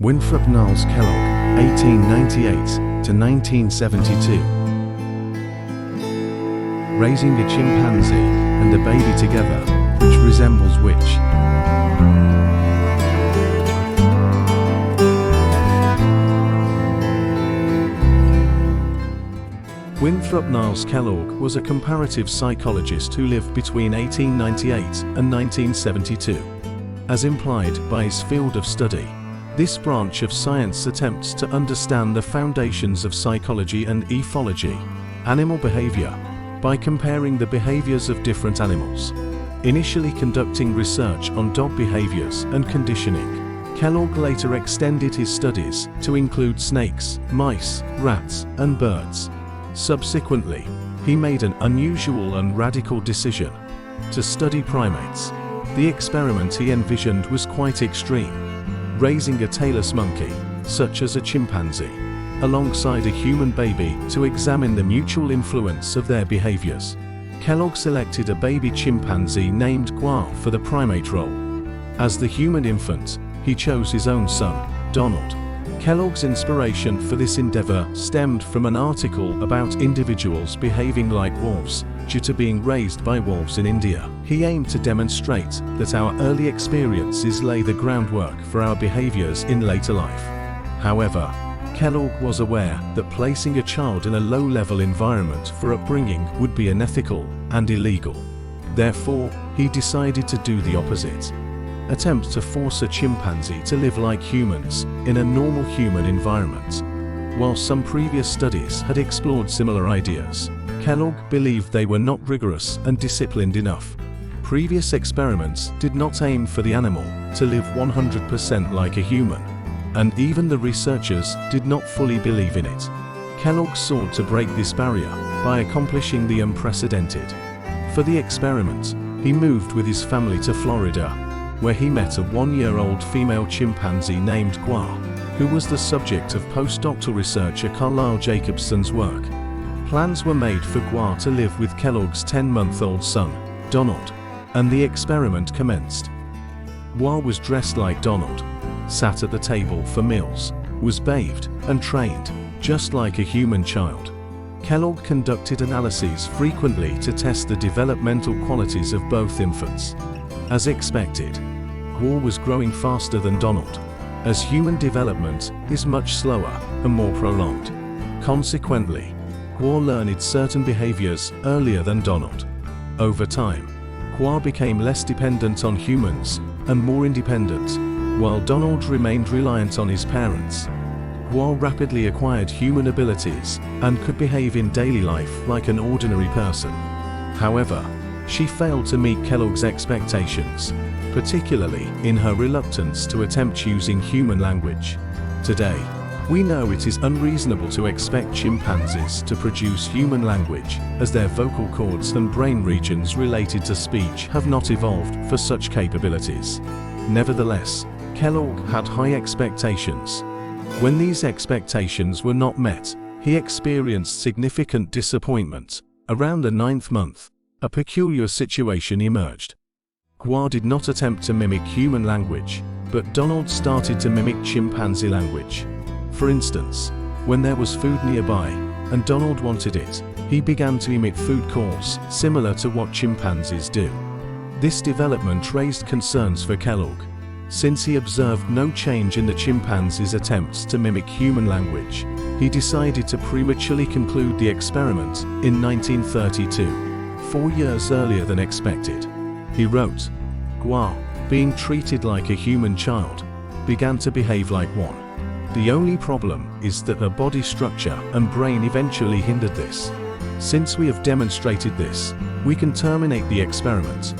Winthrop Niles Kellogg, 1898 to 1972. Raising a chimpanzee and a baby together, which resembles which? Winthrop Niles Kellogg was a comparative psychologist who lived between 1898 and 1972. As implied by his field of study, this branch of science attempts to understand the foundations of psychology and ethology, animal behavior, by comparing the behaviors of different animals. Initially conducting research on dog behaviors and conditioning, Kellogg later extended his studies to include snakes, mice, rats, and birds. Subsequently, he made an unusual and radical decision to study primates. The experiment he envisioned was quite extreme, raising a tailless monkey, such as a chimpanzee, alongside a human baby to examine the mutual influence of their behaviors. Kellogg selected a baby chimpanzee named Gua for the primate role. As the human infant, he chose his own son, Donald. Kellogg's inspiration for this endeavor stemmed from an article about individuals behaving like wolves due to being raised by wolves in India. He aimed to demonstrate that our early experiences lay the groundwork for our behaviors in later life. However, Kellogg was aware that placing a child in a low-level environment for upbringing would be unethical and illegal. Therefore, he decided to do the opposite. Attempt to force a chimpanzee to live like humans in a normal human environment. While some previous studies had explored similar ideas, Kellogg believed they were not rigorous and disciplined enough. Previous experiments did not aim for the animal to live 100% like a human, and even the researchers did not fully believe in it. Kellogg sought to break this barrier by accomplishing the unprecedented. For the experiment, he moved with his family to Florida, where he met a 1-year-old female chimpanzee named Gua, who was the subject of postdoctoral researcher Carlyle Jacobsen''s work. Plans were made for Gua to live with Kellogg's 10-month-old son, Donald, and the experiment commenced. Gua was dressed like Donald, sat at the table for meals, was bathed and trained, just like a human child. Kellogg conducted analyses frequently to test the developmental qualities of both infants. As expected, Gua was growing faster than Donald, as human development is much slower and more prolonged. Consequently, Gua learned certain behaviors earlier than Donald. Over time, Gua became less dependent on humans and more independent, while Donald remained reliant on his parents. Gua rapidly acquired human abilities and could behave in daily life like an ordinary person. However, she failed to meet Kellogg's expectations, particularly in her reluctance to attempt using human language. Today, we know it is unreasonable to expect chimpanzees to produce human language, as their vocal cords and brain regions related to speech have not evolved for such capabilities. Nevertheless, Kellogg had high expectations. When these expectations were not met, he experienced significant disappointment. Around the 9th month, a peculiar situation emerged. Gua did not attempt to mimic human language, but Donald started to mimic chimpanzee language. For instance, when there was food nearby, and Donald wanted it, he began to emit food calls similar to what chimpanzees do. This development raised concerns for Kellogg, since he observed no change in the chimpanzee's attempts to mimic human language. He decided to prematurely conclude the experiment in 1932. 4 years earlier than expected. He wrote, Gua, being treated like a human child, began to behave like one. The only problem is that her body structure and brain eventually hindered this. Since we have demonstrated this, we can terminate the experiment.